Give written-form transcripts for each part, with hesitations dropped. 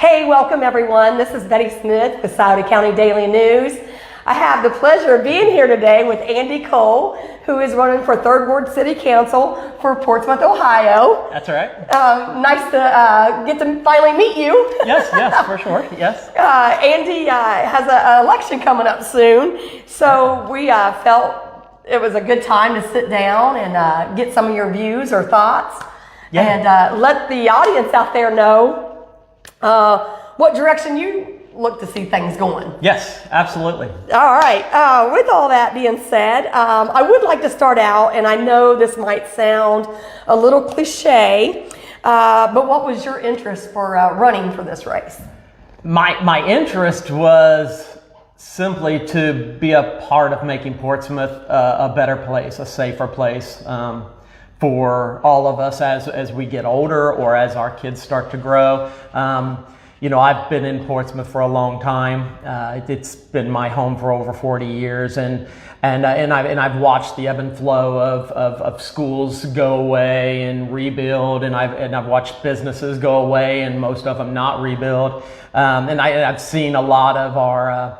Hey, welcome everyone. This is Betty Smith with Scioto County Daily News. I have the pleasure of being here today with Andy Cole, who is running for 3rd Ward City Council for Portsmouth, Ohio. That's all right. Nice to get to finally meet you. Yes, for sure, yes. Andy has an election coming up soon, so we felt it was a good time to sit down and get some of your views or thoughts, and let the audience out there know what direction you look to see things going. Yes, absolutely. All right. With all that being said, I would like to start out, and I know this might sound a little cliche, but what was your interest for running for this race? My interest was simply to be a part of making Portsmouth a better place, a safer place for all of us as we get older or as our kids start to grow. You know, I've been in Portsmouth for a long time. It's been my home for over 40 years, and I've watched the ebb and flow of schools go away and rebuild, and I've watched businesses go away and most of them not rebuild. And I've seen a lot of our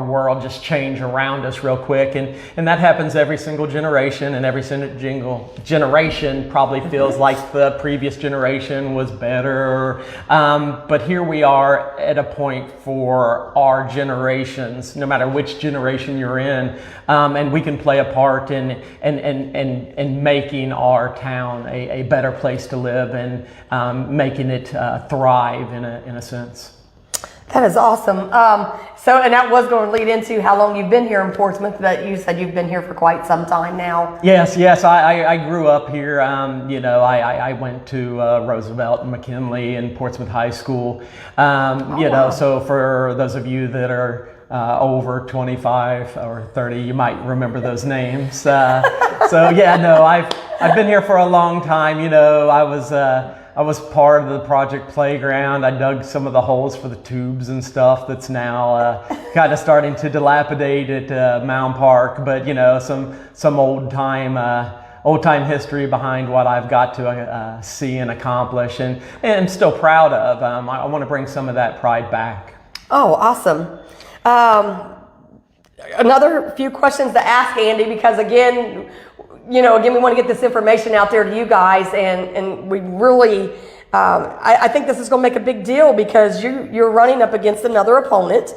world just change around us real quick, and that happens every single generation, and every single generation probably feels like the previous generation was better. But here we are at a point for our generations, no matter which generation you're in, and we can play a part in making our town a better place to live and making it thrive in a sense. That is awesome. And that was going to lead into how long you've been here in Portsmouth, that you said you've been here for quite some time now. Yes. I grew up here. You know, I went to Roosevelt and McKinley and Portsmouth High School. You know, so for those of you that are over 25 or 30, you might remember those names. So yeah, no, I've been here for a long time. You know, I was part of the Project Playground. I dug some of the holes for the tubes and stuff that's now kind of starting to dilapidate at Mound Park. But you know, some old time history behind what I've got to see and accomplish, and I'm still proud of. I want to bring some of that pride back. Oh, awesome. Another few questions to ask Andy, because again, we want to get this information out there to you guys, and we really, I think this is going to make a big deal because you're running up against another opponent.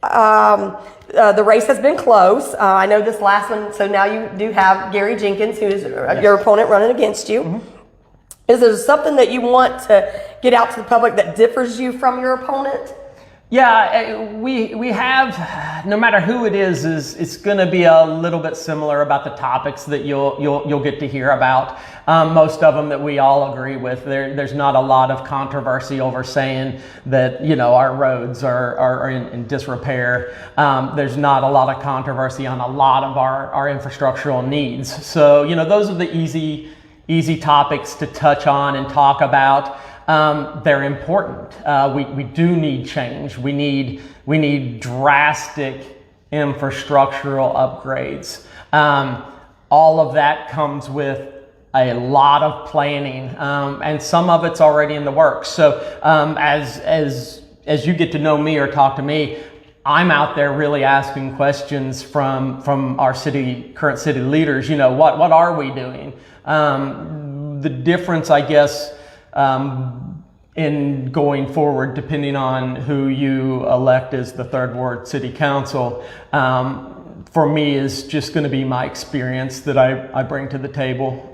The race has been close. I know this last one, so now you do have Gary Jenkins, who is your opponent, running against you. Mm-hmm. Is there something that you want to get out to the public that differs you from your opponent? Yeah, we have, no matter who it is, it's going to be a little bit similar about the topics that you'll get to hear about. Most of them that we all agree with. There's not a lot of controversy over saying that, you know, our roads are in disrepair. There's not a lot of controversy on a lot of our infrastructural needs. So, you know, those are the easy topics to touch on and talk about. They're important. We do need change. We need drastic infrastructural upgrades. All of that comes with a lot of planning, and some of it's already in the works. So as you get to know me or talk to me, I'm out there really asking questions from our current city leaders. You know, what are we doing? The difference, I guess, in going forward, depending on who you elect as the 3rd Ward City Council, for me is just going to be my experience that I bring to the table.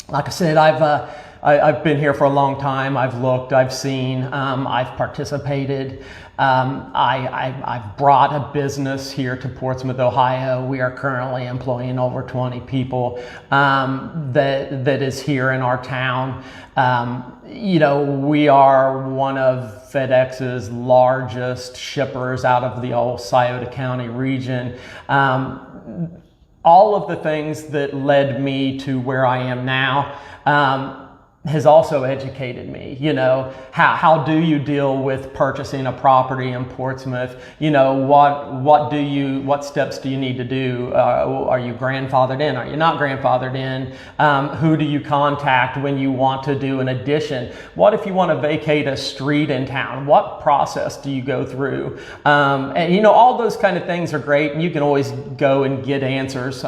Like I said, I've been here for a long time. I've looked, I've seen, I've participated. I've brought a business here to Portsmouth, Ohio. We are currently employing over 20 people that is here in our town. You know, we are one of FedEx's largest shippers out of the old Scioto County region. All of the things that led me to where I am now, has also educated me. You know, how do you deal with purchasing a property in Portsmouth? You know, what steps do you need to do? Are you grandfathered in? Are you not grandfathered in? Who do you contact when you want to do an addition? What if you want to vacate a street in town? What process do you go through? And you know, all those kind of things are great, and you can always go and get answers.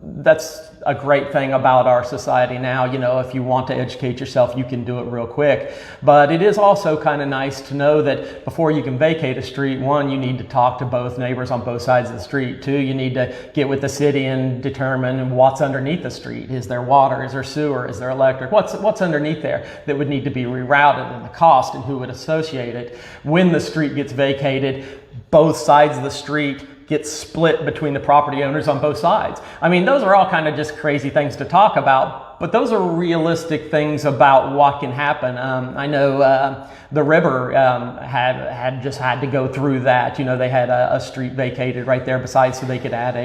That's a great thing about our society now. You know, if you want to educate yourself, you can do it real quick. But it is also kind of nice to know that before you can vacate a street, one, you need to talk to both neighbors on both sides of the street. Two, you need to get with the city and determine what's underneath the street. Is there water? Is there sewer? Is there electric? What's underneath there that would need to be rerouted, and the cost and who would associate it. When the street gets vacated, both sides of the street get split between the property owners on both sides. I mean, those are all kind of just crazy things to talk about, but those are realistic things about what can happen. I know the river had to go through that. You know, they had a street vacated right there beside, so they could add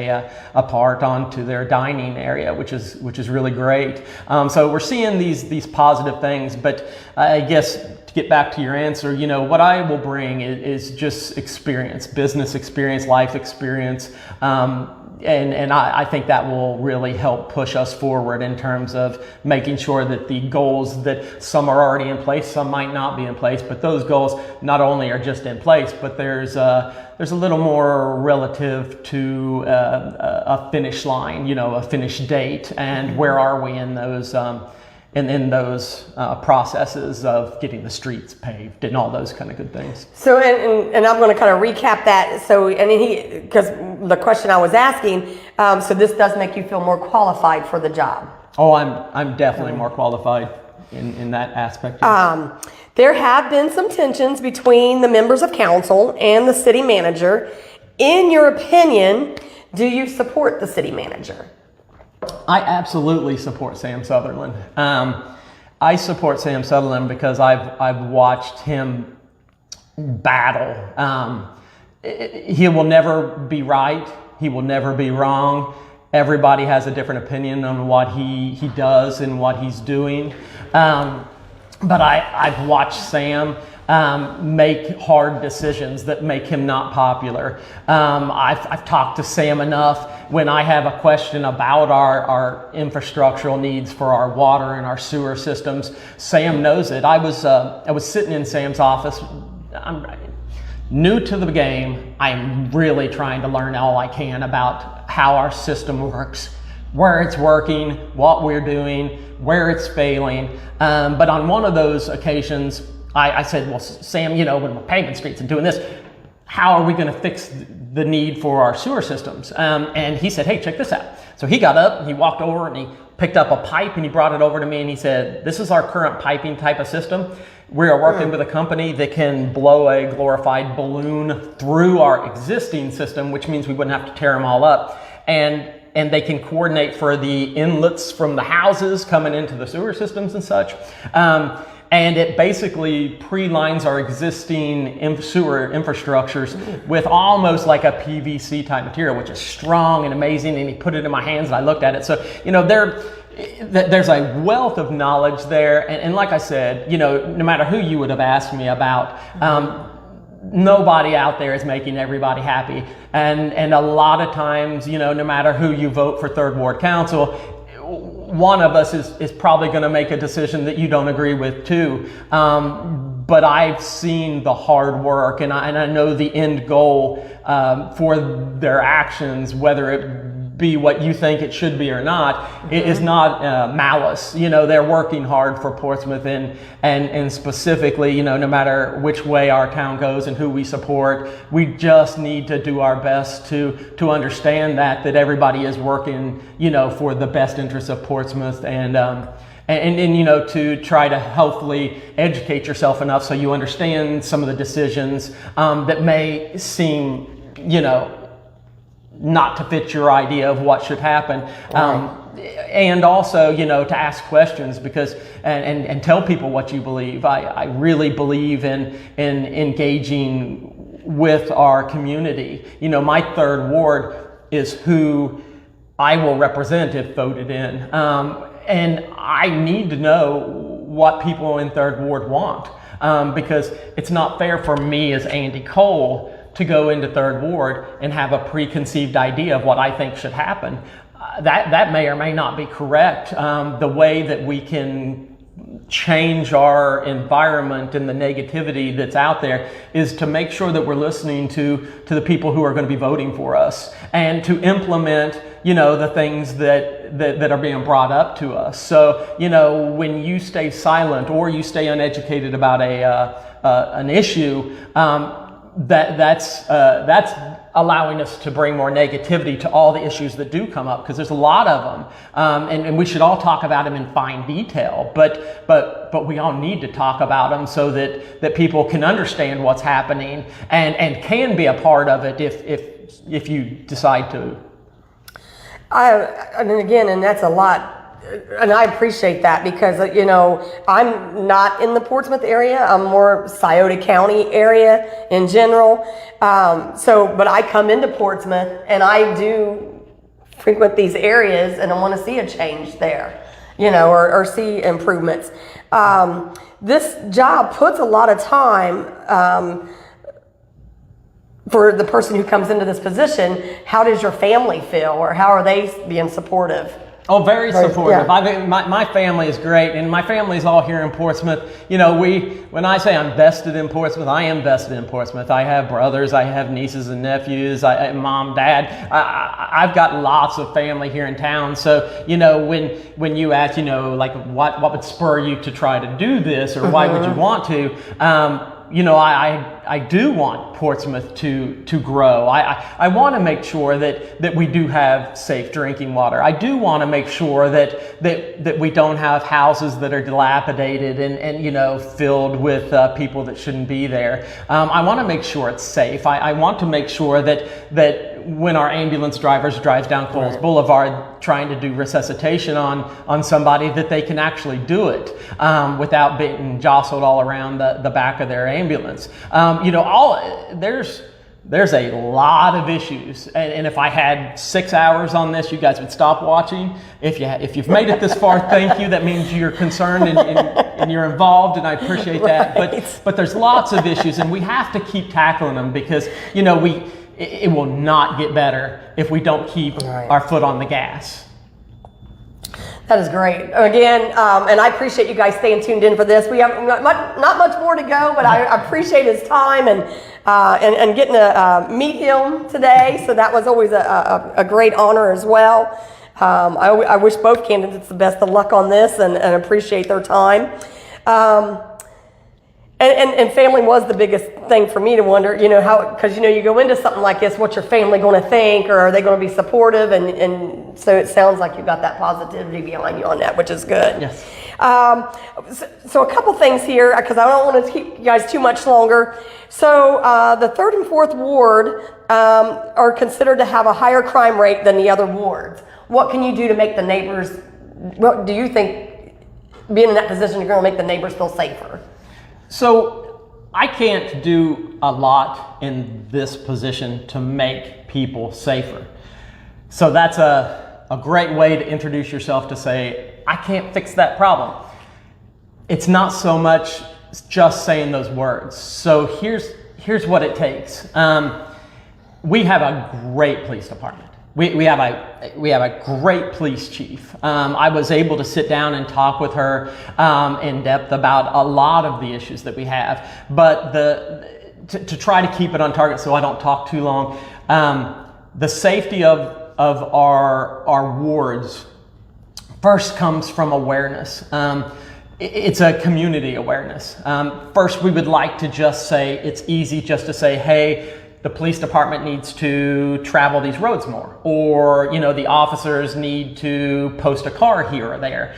a part onto their dining area, which is really great. So we're seeing these positive things, but I guess, to get back to your answer, you know, what I will bring is just experience, business experience, life experience. And I think that will really help push us forward in terms of making sure that the goals that some are already in place, some might not be in place, but those goals not only are just in place, but there's a little more relative to a finish line, you know, a finish date, and where are we in those in those processes of getting the streets paved and all those kind of good things. So, and I'm going to kind of recap that. So, and because the question I was asking, so this does make you feel more qualified for the job. Oh, I'm definitely more qualified in that aspect. There have been some tensions between the members of council and the city manager. In your opinion, do you support the city manager? I absolutely support Sam Sutherland. I support Sam Sutherland because I've watched him battle. He will never be right. He will never be wrong. Everybody has a different opinion on what he does and what he's doing. But I've watched Sam make hard decisions that make him not popular. I've talked to Sam enough when I have a question about our infrastructural needs for our water and our sewer systems. Sam knows it. I was sitting in Sam's office. I'm new to the game. I'm really trying to learn all I can about how our system works, where it's working, what we're doing, where it's failing. But on one of those occasions, I said, well, Sam, you know, when we're paving streets and doing this, how are we going to fix the need for our sewer systems? And he said, hey, check this out. So he got up and he walked over and he picked up a pipe and he brought it over to me and he said, this is our current piping type of system. We are working with a company that can blow a glorified balloon through our existing system, which means we wouldn't have to tear them all up. And they can coordinate for the inlets from the houses coming into the sewer systems and such. And it basically pre-lines our existing sewer infrastructures with almost like a PVC type material, which is strong and amazing. And he put it in my hands and I looked at it. So, you know, there's a wealth of knowledge there. And like I said, you know, no matter who you would have asked me about, nobody out there is making everybody happy. And a lot of times, you know, no matter who you vote for third ward council, one of us is probably going to make a decision that you don't agree with too. But I've seen the hard work and I know the end goal for their actions, whether it be what you think it should be or not, it is not malice. You know, they're working hard for Portsmouth and specifically, you know, no matter which way our town goes and who we support, we just need to do our best to understand that everybody is working, you know, for the best interests of Portsmouth and you know, to try to hopefully educate yourself enough so you understand some of the decisions that may seem, you know, not to fit your idea of what should happen. And also, you know, to ask questions because and tell people what you believe. I really believe in engaging with our community. You know, my third ward is who I will represent if voted in. And I need to know what people in Third Ward want, because it's not fair for me as Andy Cole to go into Third Ward and have a preconceived idea of what I think should happen. That may or may not be correct. The way that we can change our environment and the negativity that's out there is to make sure that we're listening to the people who are going to be voting for us, and to implement, the things that are being brought up to us. So, when you stay silent or you stay uneducated about an issue, that's allowing us to bring more negativity to all the issues that do come up, because there's a lot of them, and we should all talk about them in fine detail, but we all need to talk about them so that people can understand what's happening and can be a part of it if you decide to. And that's a lot. And I appreciate that, because, I'm not in the Portsmouth area. I'm more Scioto County area in general. But I come into Portsmouth and I do frequent these areas, and I want to see a change there, or see improvements. This job puts a lot of time, for the person who comes into this position. How does your family feel, or how are they being supportive? Oh, very supportive. Yeah. My family is great, and my family's all here in Portsmouth. When I say I'm vested in Portsmouth, I am vested in Portsmouth. I have brothers, I have nieces and nephews, mom, dad. I've got lots of family here in town. So, when you ask, like what would spur you to try to do this, or why would you want to? I do want Portsmouth to grow. I want to make sure that we do have safe drinking water. I do want to make sure that we don't have houses that are dilapidated and filled with people that shouldn't be there. I want to make sure it's safe. I want to make sure that when our ambulance drivers drive down Coles Boulevard trying to do resuscitation on somebody, that they can actually do it without being jostled all around the back of their ambulance. There's a lot of issues, and if I had 6 hours on this, you guys would stop watching. If you've made it this far, thank you. That means you're concerned and you're involved, and I appreciate that. But there's lots of issues, and we have to keep tackling them, because it will not get better if we don't keep our foot on the gas. That is great. Again, and I appreciate you guys staying tuned in for this. We have not much more to go, but I appreciate his time and getting to meet him today. So that was always a great honor as well. I wish both candidates the best of luck on this, and appreciate their time. And family was the biggest thing for me to wonder, how, because, you go into something like this, what's your family going to think, or are they going to be supportive? And so it sounds like you got that positivity behind you on that, which is good. Yes. So a couple things here, because I don't want to keep you guys too much longer. So the 3rd and 4th Ward are considered to have a higher crime rate than the other wards. What can you do to make the neighbors, what do you think, being in that position, you're going to make the neighbors feel safer? So I can't do a lot in this position to make people safer. So that's a great way to introduce yourself, to say, I can't fix that problem. It's not so much just saying those words. So here's what it takes. We have a great police department. We have a great police chief. I was able to sit down and talk with her in depth about a lot of the issues that we have. But to try to keep it on target so I don't talk too long, the safety of our wards first comes from awareness. It's a community awareness. First, we would like to just say, it's easy just to say, hey, the police department needs to travel these roads more, or the officers need to post a car here or there.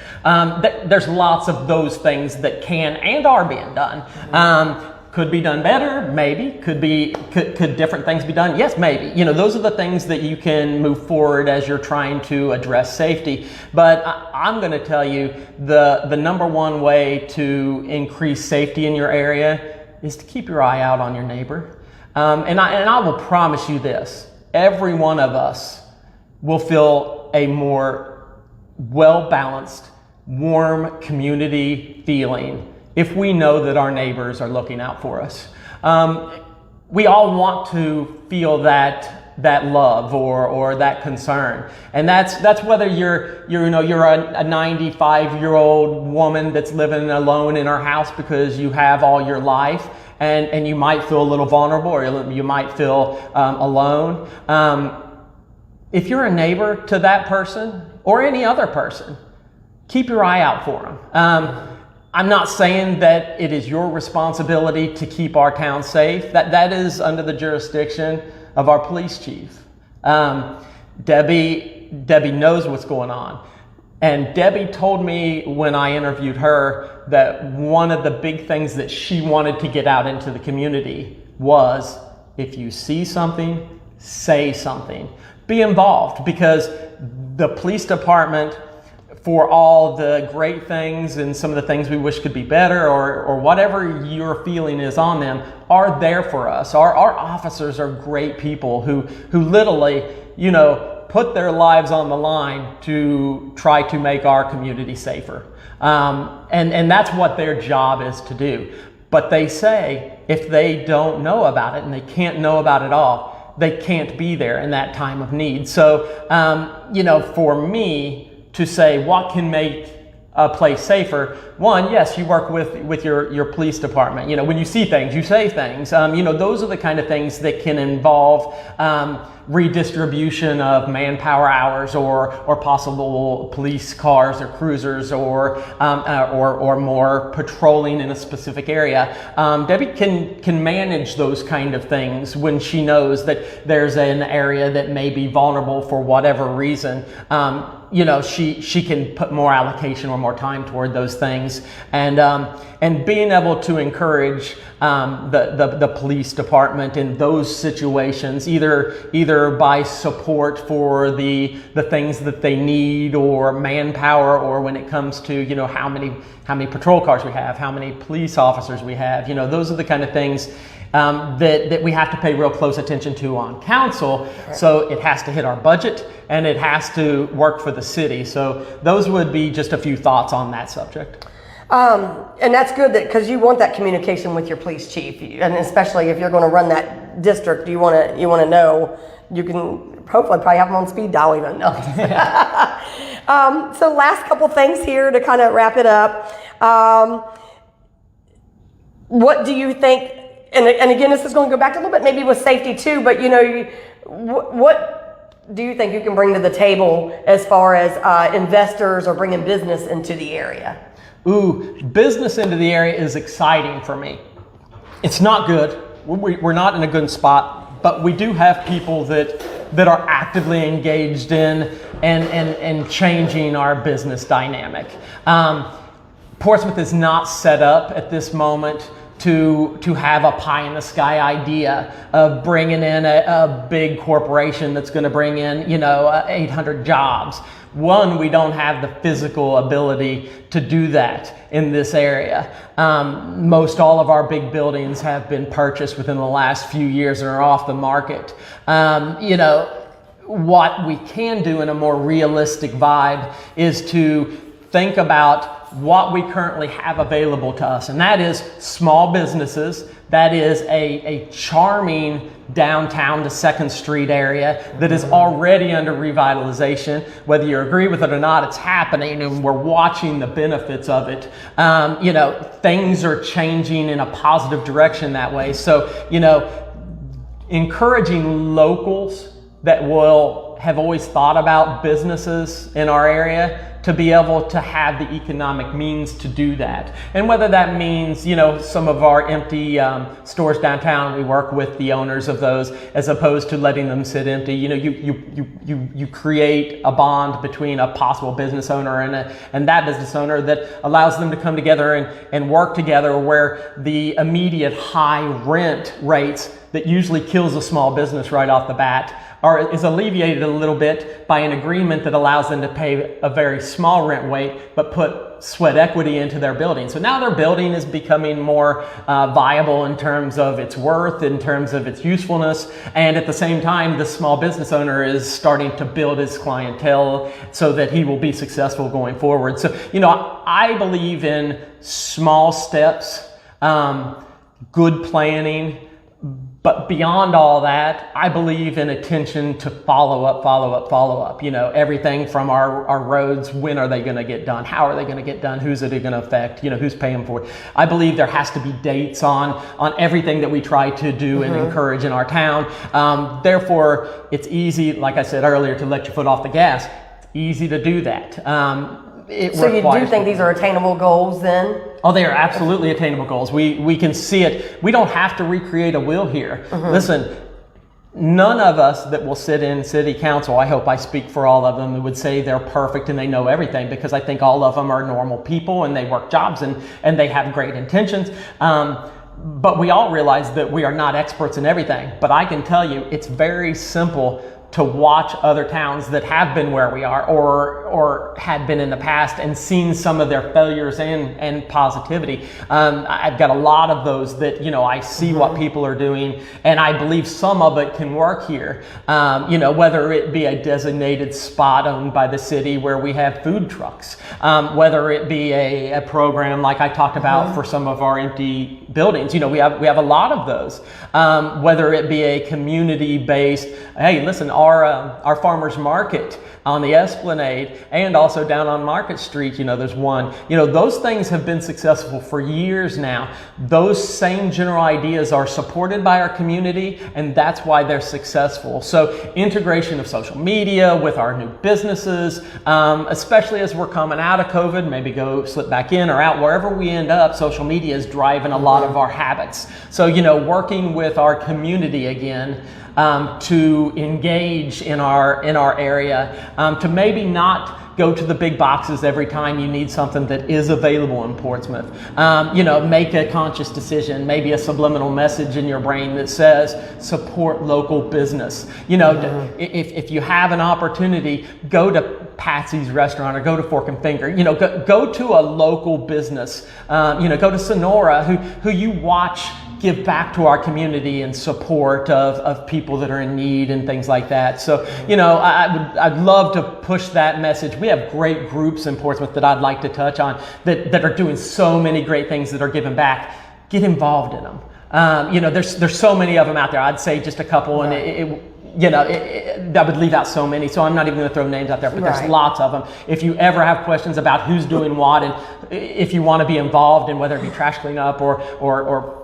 There's lots of those things that can and are being done. Could be done better, maybe. Could different things be done? Yes, maybe. Those are the things that you can move forward as you're trying to address safety. But I'm going to tell you, the number one way to increase safety in your area is to keep your eye out on your neighbor. And I will promise you this, every one of us will feel a more well-balanced, warm community feeling if we know that our neighbors are looking out for us. We all want to feel that love or that concern, and that's whether you're a 95-year-old woman that's living alone in her house because you have all your life, and you might feel a little vulnerable, or you might feel alone. If you're a neighbor to that person or any other person, keep your eye out for them. I'm not saying that it is your responsibility to keep our town safe. That is under the jurisdiction of our police chief. Debbie knows what's going on. And Debbie told me when I interviewed her that one of the big things that she wanted to get out into the community was, if you see something, say something. Be involved, because the police department, for all the great things and some of the things we wish could be better, or whatever your feeling is on them, are there for us. Our officers are great people who literally, put their lives on the line to try to make our community safer. And that's what their job is to do. But they say if they don't know about it, and they can't know about it all, they can't be there in that time of need. So, for me, to say what can make a place safer, one, yes, you work with your police department. When you see things, you say things. Those are the kind of things that can involve redistribution of manpower hours, or possible police cars or cruisers, or more patrolling in a specific area. Debbie can manage those kind of things when she knows that there's an area that may be vulnerable for whatever reason. She can put more allocation or more time toward those things, and being able to encourage the police department in those situations, either by support for the things that they need, or manpower, or when it comes to how many patrol cars we have, how many police officers we have. Those are the kind of things that we have to pay real close attention to on council. Right. So it has to hit our budget, and it has to work for the city. So those would be just a few thoughts on that subject. And that's good, because you want that communication with your police chief, and especially if you're going to run that district, you want to know. You can hopefully probably have them on speed dial even. No. So last couple things here to kind of wrap it up. What do you think? And again, this is going to go back to a little bit maybe with safety too, but what do you think you can bring to the table as far as investors or bringing business into the area? Business into the area is exciting for me. It's not good. We're not in a good spot, but we do have people that are actively engaged in and changing our business dynamic. Portsmouth is not set up at this moment to have a pie in the sky idea of bringing in a big corporation that's going to bring in 800 jobs. One, we don't have the physical ability to do that in this area. Most all of our big buildings have been purchased within the last few years and are off the market. What we can do in a more realistic vibe is to think about what we currently have available to us, and that is small businesses. That is a charming downtown to 2nd Street area that is already under revitalization. Whether you agree with it or not, it's happening, and we're watching the benefits of it. Things are changing in a positive direction that way. So, encouraging locals that will have always thought about businesses in our area to be able to have the economic means to do that. And whether that means, some of our empty stores downtown, we work with the owners of those as opposed to letting them sit empty. You create a bond between a possible business owner and that business owner that allows them to come together and work together, where the immediate high rent rates that usually kills a small business right off the bat or is alleviated a little bit by an agreement that allows them to pay a very small rent rate, but put sweat equity into their building. So now their building is becoming more viable in terms of its worth, in terms of its usefulness, and at the same time, the small business owner is starting to build his clientele so that he will be successful going forward. So, I believe in small steps, good planning, but beyond all that, I believe in attention to follow up. Everything from our roads, when are they going to get done? How are they going to get done? Who's it going to affect? Who's paying for it? I believe there has to be dates on everything that we try to do and encourage in our town. Therefore, it's easy, like I said earlier, to let your foot off the gas. It's easy to do that. So you do think these are attainable goals then? Oh, they are absolutely attainable goals. We can see it. We don't have to recreate a wheel here. Listen, none of us that will sit in city council, I hope I speak for all of them, would say they're perfect and they know everything, because I think all of them are normal people and they work jobs and they have great intentions. But we all realize that we are not experts in everything. But I can tell you, it's very simple to watch other towns that have been where we are or had been in the past and seen some of their failures and positivity. I've got a lot of those that, I see what people are doing, and I believe some of it can work here. Whether it be a designated spot owned by the city where we have food trucks, whether it be a program like I talked about for some of our empty buildings. We have a lot of those. Whether it be a community-based, hey, listen, our farmers market on the Esplanade and also down on Market Street, there's one. Those things have been successful for years now. Those same general ideas are supported by our community, and that's why they're successful. So integration of social media with our new businesses, especially as we're coming out of COVID, maybe go slip back in or out, wherever we end up, social media is driving a lot of our habits. So, working with our community again, to engage in our area, to maybe not go to the big boxes every time you need something that is available in Portsmouth. Make a conscious decision, maybe a subliminal message in your brain that says support local business. If you have an opportunity, go to Patsy's restaurant or go to Fork and Finger. Go to a local business. Go to Sonora, who you watch give back to our community in support of people that are in need and things like that. So, I'd love to push that message. We have great groups in Portsmouth that I'd like to touch on that are doing so many great things that are giving back. Get involved in them. There's so many of them out there. I'd say just a couple, and that would leave out so many, so I'm not even going to throw names out there, but there's lots of them. If you ever have questions about who's doing what, and if you want to be involved in whether it be trash cleanup or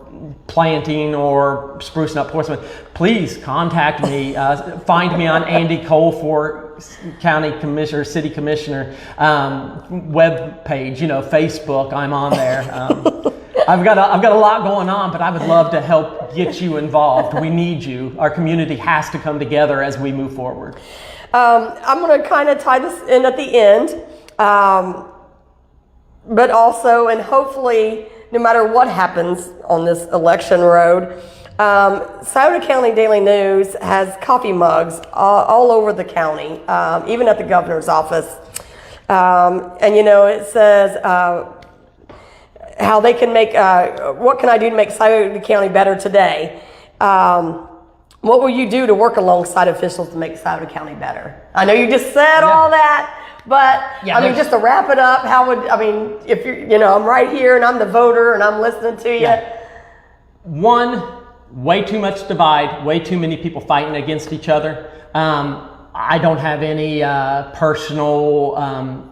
planting or sprucing up Portsmouth, please contact me. Find me on Andy Cole for County Commissioner, City Commissioner web page, Facebook. I'm on there. I've got a lot going on, but I would love to help get you involved. We need you. Our community has to come together as we move forward. I'm going to kind of tie this in at the end, but also, and hopefully, no matter what happens on this election road, Scioto County Daily News has coffee mugs all over the county, even at the governor's office. And it says how they can make, what can I do to make Scioto County better today? What will you do to work alongside officials to make Scioto County better? I know you just said all that. But, just to wrap it up, if you're, I'm right here and I'm the voter and I'm listening to you. Yeah. One, way too much divide, way too many people fighting against each other. I don't have any personal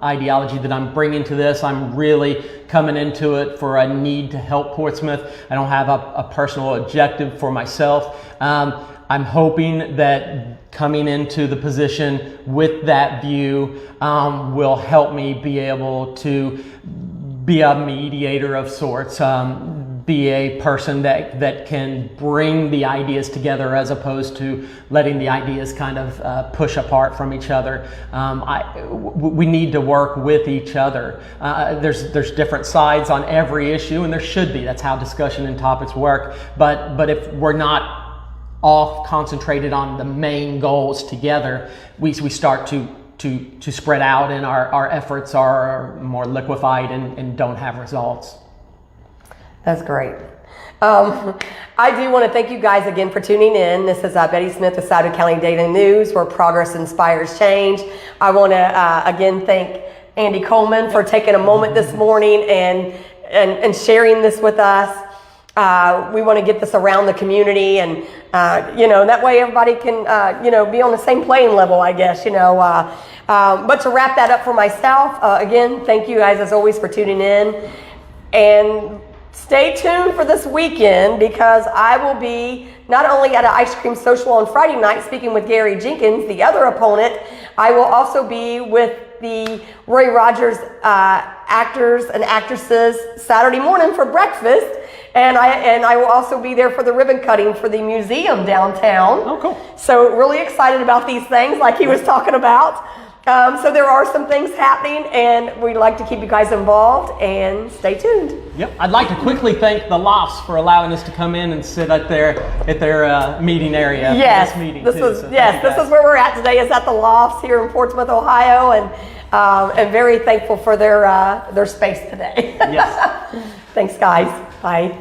ideology that I'm bringing to this. I'm really coming into it for a need to help Portsmouth. I don't have a personal objective for myself. I'm hoping that coming into the position with that view will help me be able to be a mediator of sorts, be a person that can bring the ideas together as opposed to letting the ideas kind of push apart from each other. We need to work with each other. There's different sides on every issue, and there should be. That's how discussion and topics work. But if we're not all concentrated on the main goals together, we start to spread out, and our efforts are more liquefied and don't have results. That's great. I do want to thank you guys again for tuning in. This is Betty Smith with Souda County Daily News, where progress inspires change. I want to again thank Andy Coleman for taking a moment this morning and sharing this with us. We want to get this around the community, and that way everybody can be on the same playing level, I guess. But to wrap that up for myself, again, thank you guys as always for tuning in, and stay tuned for this weekend, because I will be not only at an ice cream social on Friday night speaking with Gary Jenkins, the other opponent. I will also be with the Roy Rogers actors and actresses Saturday morning for breakfast. And I will also be there for the ribbon cutting for the museum downtown. Oh, cool. So really excited about these things like he was talking about. So there are some things happening, and we'd like to keep you guys involved, and stay tuned. Yep. I'd like to quickly thank the Lofts for allowing us to come in and sit at their meeting area. Yes, For this meeting this too. was So this is where we're at today. Is at the Lofts here in Portsmouth, Ohio, and very thankful for their space today. Yes. Thanks, guys. Bye.